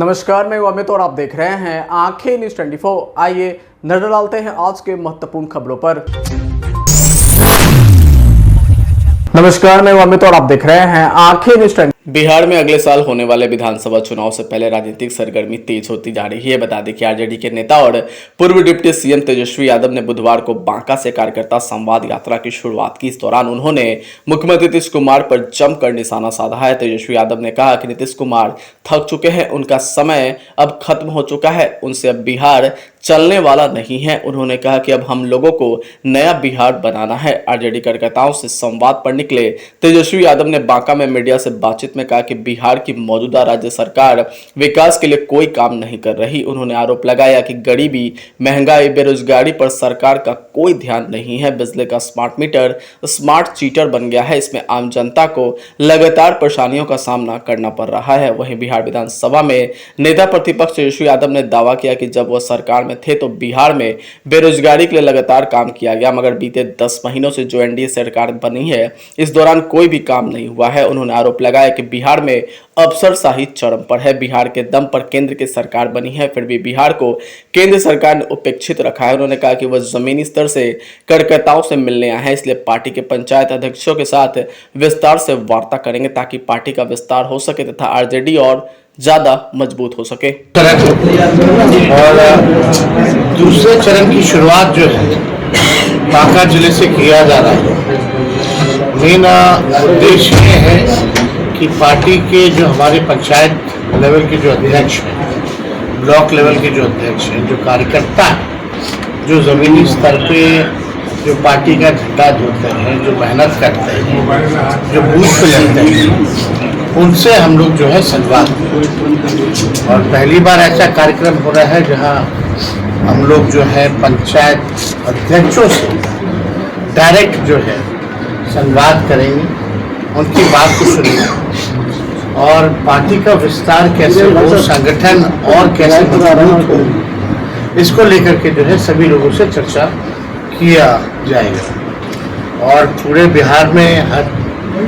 नमस्कार, मैं अमित और आप देख रहे हैं आंखें न्यूज 24। आइए नजर डालते हैं आज के महत्वपूर्ण खबरों पर। नमस्कार, मैं अमित और आप देख रहे हैं आंखें न्यूज 24। बिहार में अगले साल होने वाले विधानसभा चुनाव से पहले राजनीतिक सरगर्मी तेज होती जा रही है। बता दें कि आरजेडी के नेता और पूर्व डिप्टी सीएम तेजस्वी यादव ने बुधवार को बांका से कार्यकर्ता संवाद यात्रा की शुरुआत की। इस दौरान उन्होंने मुख्यमंत्री नीतीश कुमार पर जमकर निशाना साधा है। तेजस्वी यादव ने कहा कि नीतीश कुमार थक चुके हैं, उनका समय अब खत्म हो चुका है, उनसे अब बिहार चलने वाला नहीं है। उन्होंने कहा कि अब हम लोगों को नया बिहार बनाना है। आरजेडी कार्यकर्ताओं से संवाद पर निकले तेजस्वी यादव ने बांका में मीडिया से बातचीत में कहा कि बिहार की मौजूदा राज्य सरकार विकास के लिए कोई काम नहीं कर रही। उन्होंने आरोप लगाया कि गरीबी, महंगाई, बेरोजगारी पर सरकार का कोई ध्यान नहीं है। बिजली का स्मार्ट मीटर स्मार्ट चीटर बन गया है। इसमें आम जनता को लगातार परेशानियों का सामना करना पड़ रहा है। वहीं बिहार विधानसभा में नेता प्रतिपक्ष तेजस्वी यादव ने दावा किया कि जब वह सरकार में थे तो बिहार में बेरोजगारी के लिए लगातार काम किया गया, मगर बीते 10 महीनों से जो एनडीए सरकार बनी है इस दौरान कोई भी काम नहीं हुआ है। उन्होंने आरोप लगाया कि बिहार में अफसरशाही चरम पर है। बिहार के दम पर केंद्र की सरकार बनी है, फिर भी बिहार को केंद्र सरकार ने उपेक्षित रखा है। उन्होंने कहा कि वह जमीनी स्तर से कार्यकर्ताओं से मिलने आए हैं, इसलिए पार्टी के पंचायत अध्यक्षों के साथ विस्तार से वार्ता करेंगे ताकि पार्टी का विस्तार हो सके तथा आरजेडी और ज्यादा मजबूत हो सके। और दूसरे चरण की शुरुआत जो है बांका जिले से किया जा रहा है। मेन उद्देश्य ये है कि पार्टी के जो हमारे पंचायत लेवल के जो अध्यक्ष हैं, ब्लॉक लेवल के जो अध्यक्ष हैं, जो कार्यकर्ता हैं, जो ज़मीनी स्तर पे जो पार्टी का झंडा धोते हैं, जो मेहनत करते हैं, जो बूथ पे चलते हैं, उनसे हम लोग जो है संवाद करें। और पहली बार ऐसा कार्यक्रम हो रहा है जहां हम लोग जो है पंचायत अध्यक्षों से डायरेक्ट जो है संवाद करेंगे, उनकी बात को सुनेंगे और पार्टी का विस्तार कैसे हो, संगठन और कैसे मजबूत हो, इसको लेकर के जो है सभी लोगों से चर्चा किया जाएगा। और पूरे बिहार में हर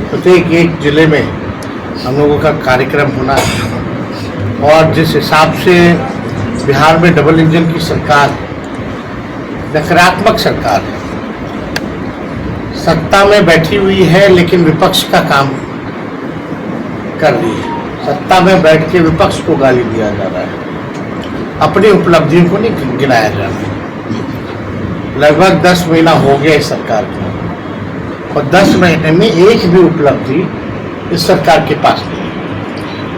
प्रत्येक एक जिले में हम लोगों का कार्यक्रम होना है। और जिस हिसाब से बिहार में डबल इंजन की सरकार, नकारात्मक सरकार है, सत्ता में बैठी हुई है लेकिन विपक्ष का काम कर रही है। सत्ता में बैठ के विपक्ष को गाली दिया जा रहा है, अपनी उपलब्धियों को नहीं गिनाया जा रहा है। लगभग 10 महीना हो गया इस सरकार को और 10 महीने में एक भी उपलब्धि इस सरकार के पास नहीं है।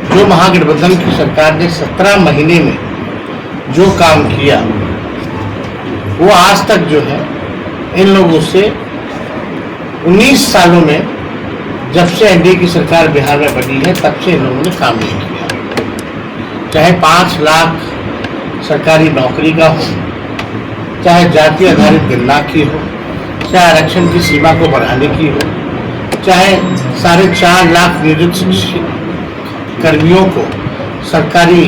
जो महागठबंधन की सरकार ने 17 महीने में जो काम किया वो आज तक जो है इन लोगों से 19 सालों में, जब से एनडीए की सरकार बिहार में बनी है तब से इन लोगों ने काम नहीं किया। चाहे 5 लाख सरकारी नौकरी का हो, चाहे जाति आधारित गणना की हो, चाहे आरक्षण की सीमा को बढ़ाने की हो, चाहे 4.5 लाख नियोजित कर्मियों को सरकारी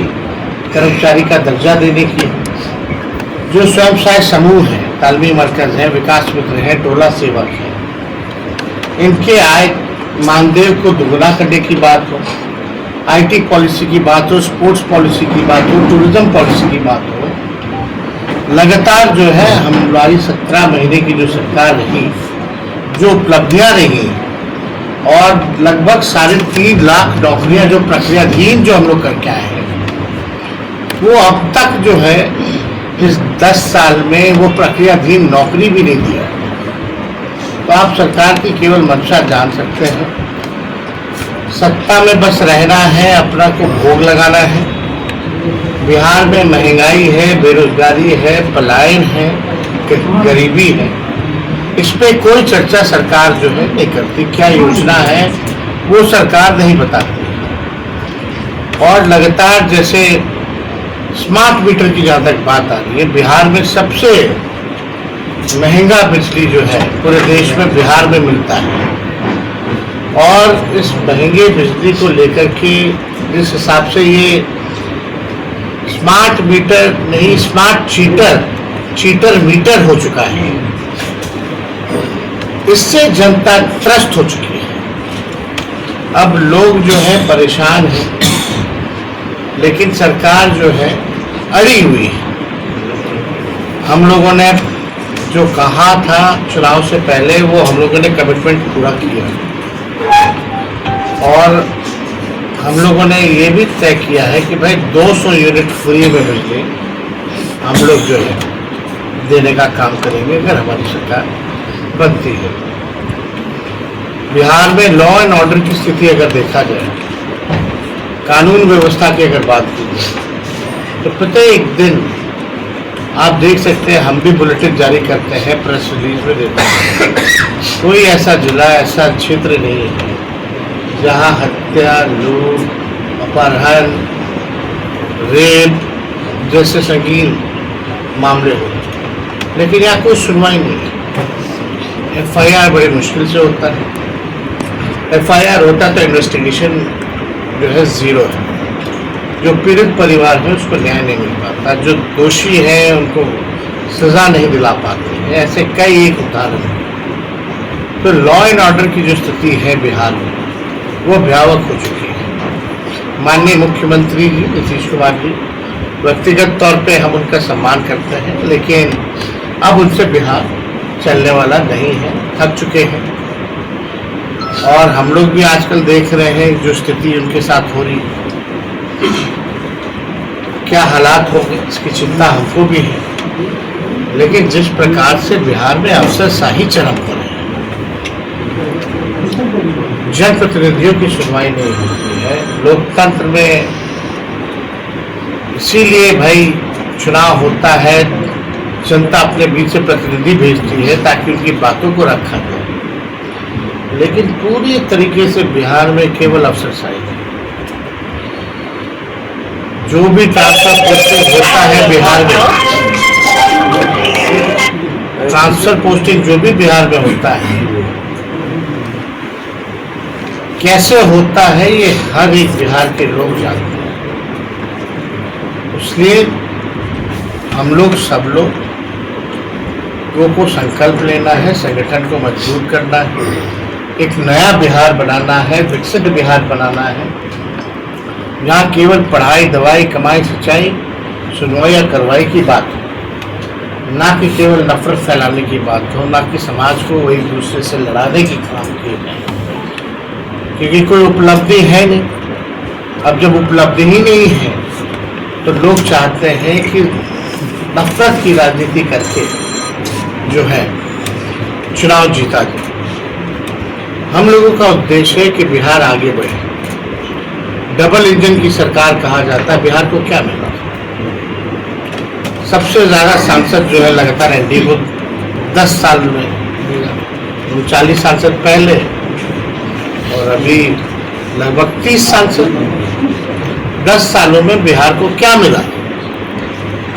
कर्मचारी का दर्जा देने की, जो स्वयं सहायता समूह हैं, तालमी मरकज हैं, विकास मित्र हैं, टोला सेवक हैं, इनके आय मानदेय को दुगना करने की बात हो, आईटी पॉलिसी की बात हो, स्पोर्ट्स पॉलिसी की बात हो, टूरिज्म पॉलिसी की बात हो, लगातार जो है हमारी 17 महीने की जो सरकार रही, जो उपलब्धियां रही और लगभग 3.5 लाख नौकरियां जो प्रक्रियाधीन जो हम लोग करके आए हैं, वो अब तक जो है इस 10 साल में वो प्रक्रियाधीन नौकरी भी नहीं दिया। तो आप सरकार की केवल मंशा जान सकते हैं, सत्ता में बस रहना है, अपना को भोग लगाना है। बिहार में महंगाई है, बेरोजगारी है, पलायन है, गरीबी है, इस पे कोई चर्चा सरकार जो है नहीं करती। क्या योजना है वो सरकार नहीं बताती। और लगातार जैसे स्मार्ट मीटर की जहाँ तक बात आ रही है, बिहार में सबसे महंगा बिजली जो है पूरे देश में बिहार में मिलता है। और इस महंगे बिजली को लेकर के जिस हिसाब से ये स्मार्ट मीटर नहीं, स्मार्ट चीटर मीटर हो चुका है, इससे जनता त्रस्त हो चुकी है। अब लोग जो है परेशान हैं लेकिन सरकार जो है अड़ी हुई है। हम लोगों ने जो कहा था चुनाव से पहले वो हम लोगों ने कमिटमेंट पूरा किया और हम लोगों ने ये भी तय किया है कि भाई 200 यूनिट फ्री में मिलके हम लोग जो है देने का काम करेंगे अगर हमारी सरकार बनती है। बिहार में लॉ एंड ऑर्डर की स्थिति अगर देखा जाए, कानून व्यवस्था की अगर बात की जाए तो प्रत्येक दिन आप देख सकते हैं, हम भी बुलेटिन जारी करते हैं, प्रेस रिलीज में देते हैं, कोई ऐसा जिला ऐसा क्षेत्र नहीं है जहां हत्या, लूट, अपहरण, रेप जैसे संगीन मामले हो, लेकिन यहाँ कोई सुनवाई नहीं है। FIR बड़ी मुश्किल से होता है। FIR होता तो इन्वेस्टिगेशन जो है जीरो है। जो पीड़ित परिवार है उसको न्याय नहीं मिल पाता, जो दोषी है उनको सजा नहीं दिला पाते हैं। ऐसे कई एक उदाहरण है। तो लॉ एंड ऑर्डर की जो स्थिति है बिहार में वो भयावह हो चुकी है। माननीय मुख्यमंत्री जी नीतीश कुमार जी, व्यक्तिगत तौर पे हम उनका सम्मान करते हैं, लेकिन अब उनसे बिहार चलने वाला नहीं है, थक चुके हैं। और हम लोग भी आजकल देख रहे हैं जो स्थिति उनके साथ हो रही है, क्या हालात होंगे इसकी चिंता हमको भी है। लेकिन जिस प्रकार से बिहार में अफसरशाही चरम पर है, जनप्रतिनिधियों की सुनवाई नहीं होती है लोकतंत्र में। इसीलिए भाई चुनाव होता है, जनता अपने बीच से प्रतिनिधि भेजती है ताकि उनकी बातों को रखा जाए, लेकिन पूरी तरीके से बिहार में केवल अफसरशाही है। जो भी ट्रांसफर पोस्टिंग होता है बिहार में, ट्रांसफर पोस्टिंग जो भी बिहार में होता है, कैसे होता है ये हर एक बिहार के लोग जानते हैं। इसलिए हम लोग सब लोग को संकल्प लेना है, संगठन को मजबूत करना है, एक नया बिहार बनाना है, विकसित बिहार बनाना है, जहाँ केवल पढ़ाई, दवाई, कमाई, सिंचाई, सुनवाई या कार्रवाई की बात हो, ना कि केवल नफरत फैलाने की बात हो, ना कि समाज को एक दूसरे से लड़ाने की काम किए जाए, क्योंकि कोई उपलब्धि है नहीं। अब जब उपलब्धि ही नहीं है तो लोग चाहते हैं कि नफरत की राजनीति करके जो है चुनाव जीता जाए। हम लोगों का उद्देश्य है कि बिहार आगे बढ़े। डबल इंजन की सरकार कहा जाता है, बिहार को क्या मिला? सबसे ज्यादा सांसद जो है लगातार एनडीए को 10 साल में मिला, 40 सांसद पहले और अभी लगभग 30 सांसद। 10 सालों में बिहार को क्या मिला?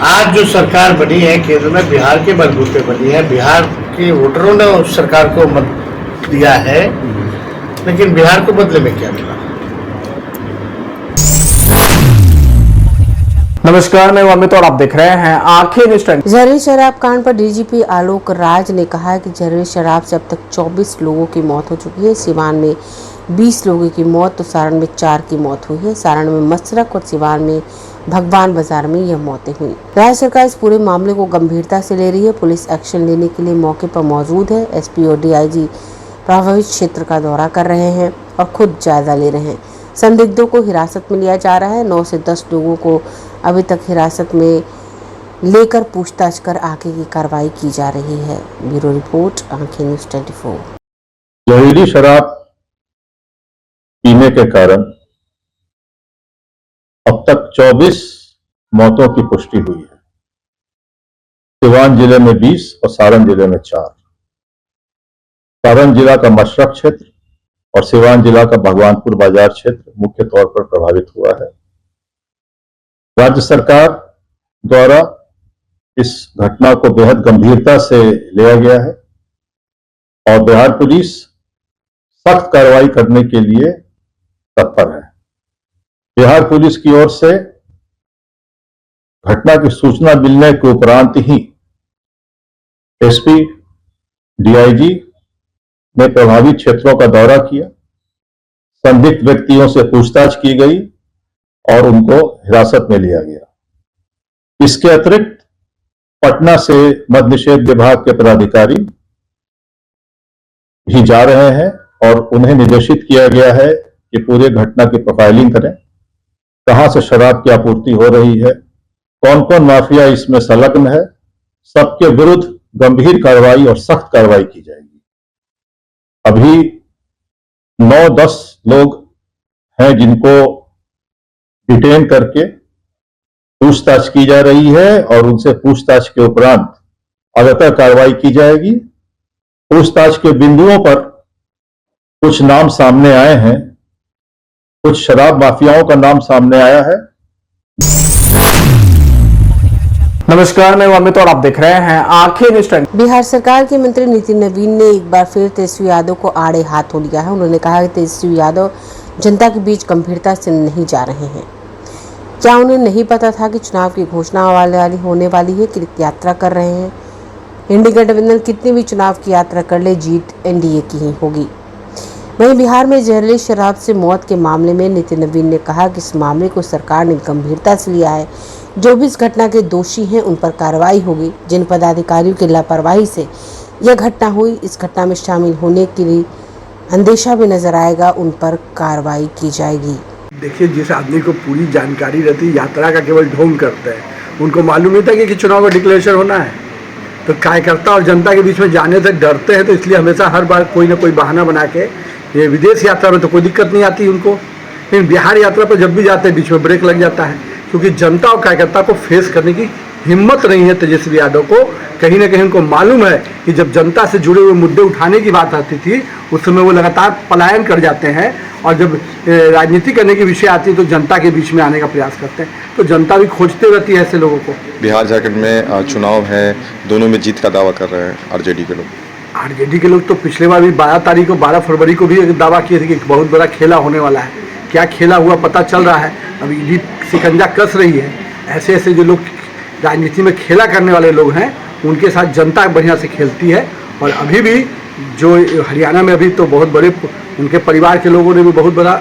आज जो सरकार बनी है केंद्र में, बिहार के बलबूते बनी है, बिहार के वोटरों ने उस सरकार को मत दिया है, लेकिन बिहार को बदले में क्या मिला? नमस्कार, मैं अमित और आप देख रहे हैं आंखें न्यूज़। जहरीली शराब कांड पर डीजीपी आलोक राज ने कहा है कि जहरीली शराब से अब तक 24 लोगों की मौत हो चुकी है। सिवान में 20 लोगों की मौत तो सारण में 4 की मौत हुई है। सारण में मसरक और सिवान में भगवान बाजार में यह मौतें हुई। राज्य सरकार इस पूरे मामले को गंभीरता से ले रही है। पुलिस एक्शन लेने के लिए मौके पर मौजूद है। एसपी और डीआईजी प्रभावित क्षेत्र का दौरा कर रहे हैं और खुद जायजा ले रहे हैं। संदिग्धों को हिरासत में लिया जा रहा है। 9 से 10 लोगों को अभी तक हिरासत में लेकर पूछताछ कर आगे की कार्रवाई की जा रही है। ब्यूरो रिपोर्ट, आंखें न्यूज़ 24। जहरीली शराब पीने के कारण अब तक 24 मौतों की पुष्टि हुई है। सिवान जिले में 20 और सारण जिले में 4। सारण जिला का मशरक क्षेत्र और सिवान जिला का भगवानपुर बाजार क्षेत्र मुख्य तौर पर प्रभावित हुआ है। राज्य सरकार द्वारा इस घटना को बेहद गंभीरता से लिया गया है और बिहार पुलिस सख्त कार्रवाई करने के लिए तत्पर है। बिहार पुलिस की ओर से घटना की सूचना मिलने के उपरांत ही एसपी, डीआईजी ने प्रभावित क्षेत्रों का दौरा किया। संदिग्ध व्यक्तियों से पूछताछ की गई और उनको हिरासत में लिया गया। इसके अतिरिक्त पटना से मद्य निषेध विभाग के पदाधिकारी भी जा रहे हैं और उन्हें निर्देशित किया गया है कि पूरे घटना की प्रोफाइलिंग करें, कहां से शराब की आपूर्ति हो रही है, कौन कौन माफिया इसमें संलग्न है, सबके विरुद्ध गंभीर कार्रवाई और सख्त कार्रवाई की जाएगी। अभी 9-10 लोग हैं जिनको डिटेन करके पूछताछ की जा रही है और उनसे पूछताछ के उपरांत आगाह कार्रवाई की जाएगी। पूछताछ के बिंदुओं पर कुछ नाम सामने आए हैं, कुछ शराब माफियाओं का नाम सामने आया है। नमस्कार, मैं अमित और आप देख रहे हैं आंखें न्यूज़ टाइम। बिहार सरकार के मंत्री नितिन नवीन ने एक बार फिर तेजस्वी यादव को आड़े हाथों लिया है। उन्होंने कहा कि तेजस्वी यादव जनता के बीच गंभीरता से नहीं जा रहे हैं। क्या उन्हें नहीं पता था कि चुनाव की घोषणा होने वाली है कि यात्रा कर रहे हैं? इंडी गठबंधन कितनी भी चुनाव की यात्रा कर ले, जीत एनडीए की ही होगी। वहीं बिहार में जहरीली शराब से मौत के मामले में नितिन नवीन ने कहा कि इस मामले को सरकार ने गंभीरता से लिया है। जो भी इस घटना के दोषी हैं उन पर कार्रवाई होगी। जिन पदाधिकारियों की लापरवाही से यह घटना हुई, इस घटना में शामिल होने के लिए अंदेशा भी नजर आएगा, उन पर कार्रवाई की जाएगी। देखिए, जिस आदमी को पूरी जानकारी रहती है, यात्रा का केवल ढोंग करते हैं, उनको मालूम नहीं था कि चुनाव का डिक्लेरेशन होना है। तो कार्यकर्ता और जनता के बीच में जाने से डरते हैं, तो इसलिए हमेशा हर बार कोई ना कोई बहाना बना के, ये विदेश यात्रा में तो कोई दिक्कत नहीं आती उनको, लेकिन बिहार यात्रा पर जब भी जाते हैं बीच में ब्रेक लग जाता है, क्योंकि जनता और कार्यकर्ता को फेस करने की हिम्मत नहीं है तेजस्वी यादव को। कहीं ना कहीं उनको मालूम है कि जब जनता से जुड़े हुए मुद्दे उठाने की बात आती थी, उस समय वो लगातार पलायन कर जाते हैं, और जब राजनीति करने की विषय आती है तो जनता के बीच में आने का प्रयास करते हैं। तो जनता भी खोजते रहती है ऐसे लोगों को। बिहार झारखंड में चुनाव है, दोनों में जीत का दावा कर रहे हैं आरजेडी के लोग। आरजेडी के लोग तो पिछले बार भी 12 फरवरी को भी दावा किए थे कि बहुत बड़ा खेला होने वाला है। क्या खेला हुआ पता चल रहा है, अभी ईडी शिकंजा कस रही है। ऐसे ऐसे जो लोग राजनीति में खेला करने वाले लोग हैं, उनके साथ जनता बढ़िया से खेलती है। और अभी भी जो हरियाणा में अभी तो बहुत बड़े उनके परिवार के लोगों ने भी बहुत बड़ा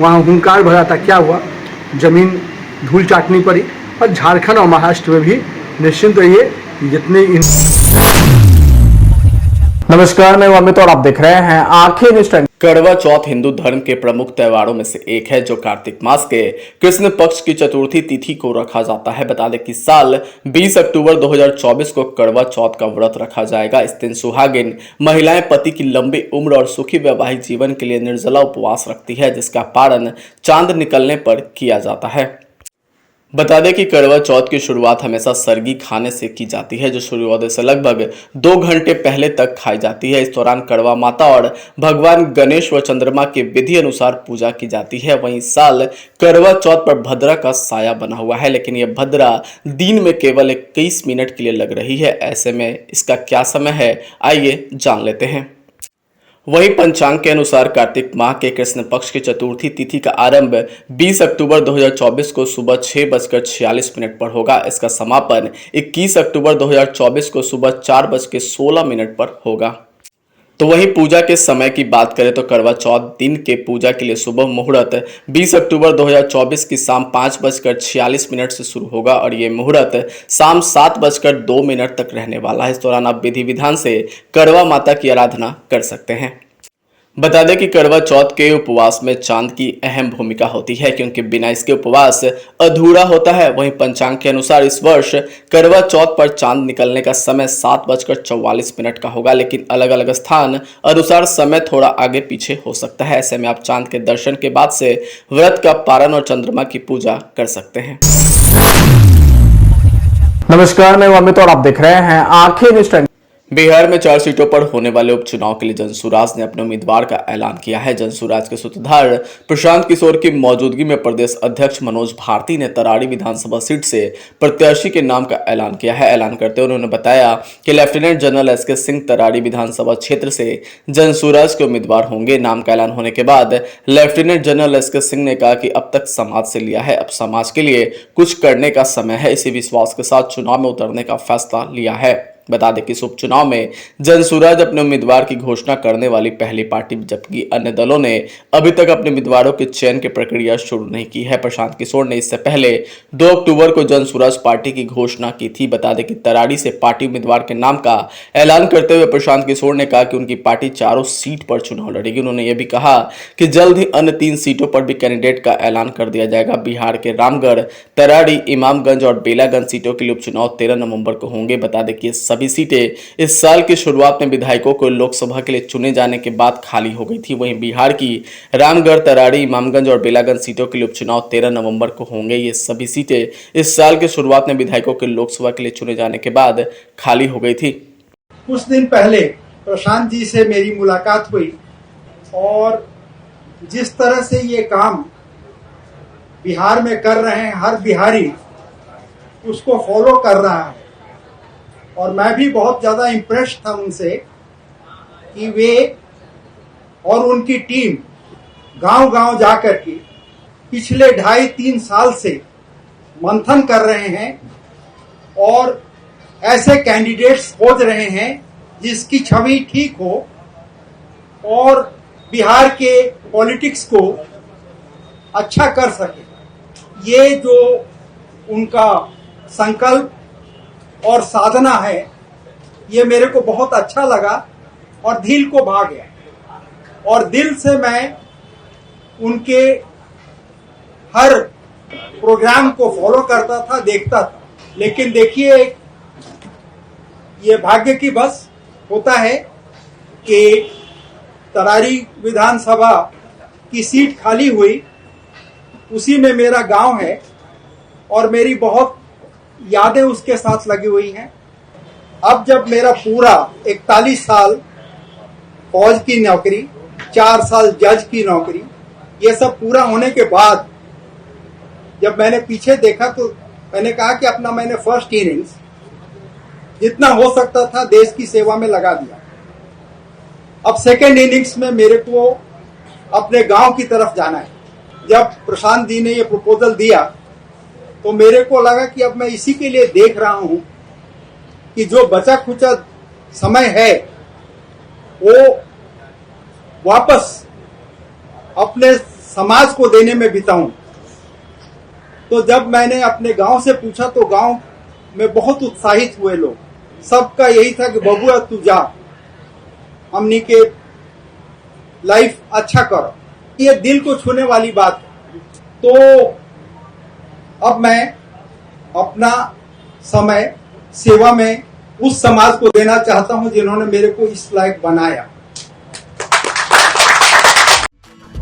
वहाँ हुंकार भरा था। क्या हुआ, जमीन धूल चाटनी पड़ी। और झारखंड और महाराष्ट्र में भी निश्चिंत रहिए, जितने नमस्कार, मैं अमित और आप देख रहे हैं आंखें न्यूज़ टाइम। करवा चौथ हिंदू धर्म के प्रमुख त्योहारों में से एक है, जो कार्तिक मास के कृष्ण पक्ष की चतुर्थी तिथि को रखा जाता है। बता दें कि साल 20 अक्टूबर 2024 को करवा चौथ का व्रत रखा जाएगा। इस दिन सुहागिन महिलाएं पति की लंबी उम्र और सुखी वैवाहिक जीवन के लिए निर्जला उपवास रखती है, जिसका पारण चांद निकलने पर किया जाता है। बता दें कि करवा चौथ की शुरुआत हमेशा सरगी खाने से की जाती है, जो सूर्योदय से लगभग 2 घंटे पहले तक खाई जाती है। इस दौरान करवा माता और भगवान गणेश व चंद्रमा के विधि अनुसार पूजा की जाती है। वहीं इस साल करवा चौथ पर भद्रा का साया बना हुआ है, लेकिन यह भद्रा दिन में केवल 21 मिनट के लिए लग रही है। ऐसे में इसका क्या समय है, आइए जान लेते हैं। वहीं पंचांग के अनुसार कार्तिक माह के कृष्ण पक्ष की चतुर्थी तिथि का आरंभ 20 अक्टूबर 2024 को सुबह 6:46 पर होगा। इसका समापन 21 अक्टूबर 2024 को सुबह 4:16 पर होगा। तो वहीं पूजा के समय की बात करें तो करवा चौथ दिन के पूजा के लिए सुबह मुहूर्त 20 अक्टूबर 2024 की शाम 5:46 से शुरू होगा और ये मुहूर्त शाम 7:02 तक रहने वाला है। इस दौरान आप विधि विधान से करवा माता की आराधना कर सकते हैं। बता दें कि करवा चौथ के उपवास में चांद की अहम भूमिका होती है, क्योंकि बिना इसके उपवास अधूरा होता है। वहीं पंचांग के अनुसार इस वर्ष करवा चौथ पर चांद निकलने का समय 7:44 का होगा, लेकिन अलग अलग स्थान अनुसार समय थोड़ा आगे पीछे हो सकता है। ऐसे में आप चांद के दर्शन के बाद से व्रत का पारण और चंद्रमा की पूजा कर सकते हैं। नमस्कार, मैं अमित और आप देख रहे हैं आंखें न्यूज़ टाइम। बिहार में 4 सीटों पर होने वाले उपचुनाव के लिए जनसुराज ने अपने उम्मीदवार का ऐलान किया है। जनसुराज के सूत्रधार प्रशांत किशोर की मौजूदगी में प्रदेश अध्यक्ष मनोज भारती ने तराड़ी विधानसभा सीट से प्रत्याशी के नाम का ऐलान किया है। ऐलान करते हुए उन्होंने बताया कि लेफ्टिनेंट जनरल एसके सिंह तराड़ी विधानसभा क्षेत्र से जनसुराज के उम्मीदवार होंगे। नाम का ऐलान होने के बाद लेफ्टिनेंट जनरल एसके सिंह ने कहा कि अब तक समाज से लिया है, अब समाज के लिए कुछ करने का समय है। इसी विश्वास के साथ चुनाव में उतरने का फैसला लिया है। बता दें कि इस उपचुनाव में जनसुराज अपने उम्मीदवार की घोषणा करने वाली पहली पार्टी, जबकि अन्य दलों ने अभी तक अपने उम्मीदवारों के चयन की प्रक्रिया शुरू नहीं की है। प्रशांत किशोर ने इससे पहले 2 अक्टूबर को जनसुराज पार्टी की घोषणा की थी। बता दें कि तराड़ी से पार्टी उम्मीदवार के नाम का ऐलान करते हुए प्रशांत किशोर ने कहा कि उनकी पार्टी चारों सीट पर चुनाव लड़ेगी। उन्होंने यह भी कहा कि जल्द ही अन्य 3 सीटों पर भी कैंडिडेट का ऐलान कर दिया जाएगा। बिहार के रामगढ़, तराड़ी, इमामगंज और बेलागंज सीटों के लिए उपचुनाव 13 नवंबर को होंगे। बता दें कि ये सभी सीटें इस साल की शुरुआत में विधायकों को लोकसभा के लिए चुने जाने के बाद खाली हो गई थी। वहीं बिहार की रामगढ़, तराड़ी, इमामगंज और बेलागंज सीटों के लिए उपचुनाव 13 नवंबर को होंगे। ये सभी सीटें इस साल की शुरुआत में विधायकों के लोकसभा के लिए चुने जाने के बाद खाली हो गई थी। कुछ दिन पहले प्रशांत जी से मेरी मुलाकात हुई और जिस तरह से ये काम बिहार में कर रहे हैं, हर बिहारी उसको फॉलो कर रहा है और मैं भी बहुत ज्यादा इम्प्रेस था उनसे कि वे और उनकी टीम गांव-गांव जाकर के पिछले 2.5-3 साल से मंथन कर रहे हैं और ऐसे कैंडिडेट्स खोज रहे हैं जिसकी छवि ठीक हो और बिहार के पॉलिटिक्स को अच्छा कर सके। ये जो उनका संकल्प और साधना है, ये मेरे को बहुत अच्छा लगा और दिल को भा गया और दिल से मैं उनके हर प्रोग्राम को फॉलो करता था, देखता था। लेकिन देखिए, ये भाग्य की बस होता है कि तरारी विधानसभा की सीट खाली हुई, उसी में मेरा गांव है और मेरी बहुत यादें उसके साथ लगी हुई हैं। अब जब मेरा पूरा 41 साल फौज की नौकरी, 4 साल जज की नौकरी, ये सब पूरा होने के बाद जब मैंने पीछे देखा तो मैंने कहा कि अपना मैंने फर्स्ट इनिंग्स जितना हो सकता था देश की सेवा में लगा दिया। अब सेकेंड इनिंग्स में मेरे को अपने गांव की तरफ जाना है। जब प्रशांत जी ने ये प्रपोजल दिया तो मेरे को लगा कि अब मैं इसी के लिए देख रहा हूं कि जो बचा खुचा समय है वो वापस अपने समाज को देने में बिताऊं। तो जब मैंने अपने गांव से पूछा तो गांव में बहुत उत्साहित हुए लोग। सबका यही था कि बबुआ तू जा, हमनी के लाइफ अच्छा करो। ये दिल को छूने वाली बात है। तो अब मैं अपना समय सेवा में उस समाज को देना चाहता हूं जिन्होंने मेरे को इस लायक बनाया।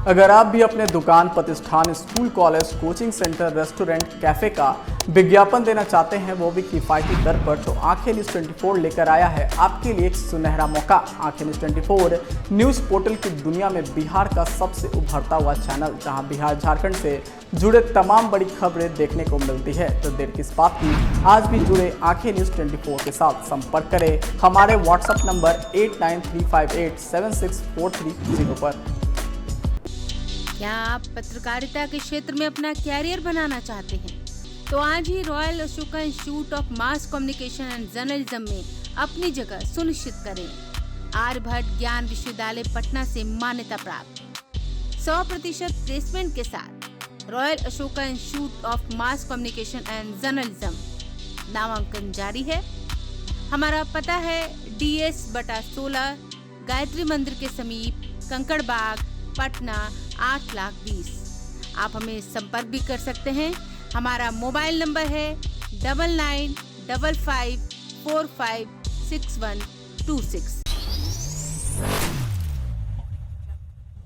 अगर आप भी अपने दुकान, प्रतिष्ठान, school, college, coaching centre, restaurant, cafe का विज्ञापन देना चाहते हैं, वो भी किफायती दर पर, तो आंखें न्यूज़ 24 लेकर आया है आपके लिए एक सुनहरा मौका। आंखें न्यूज़ 24 न्यूज़ पोर्टल की दुनिया में बिहार का सबसे उभरता हुआ चैनल, जहां बिहार झारखंड से जुड़े तमाम बड़ी खबरें देखने को मिलती है। तो देर किस बात की, आज भी जुड़े आंखें न्यूज़ 24 के साथ। संपर्क करें हमारे व्हाट्सएप नंबर 8935876430 पर। क्या आप पत्रकारिता के क्षेत्र में अपना कैरियर बनाना चाहते हैं? तो आज ही royal Ashoka institute of mass communication and journalism में अपनी जगह सुनिश्चित करें। आर्यभट्ट ज्ञान विश्वविद्यालय पटना से मान्यता प्राप्त 100% प्लेसमेंट के साथ royal Ashoka institute of mass communication and journalism नामांकन जारी है। हमारा पता है DS/16 गायत्री मंदिर के समीप, कंकड़ बाग, पटना 8,20,000। आप हमें संपर्क भी कर सकते हैं। हमारा मोबाइल नंबर है 9955456126।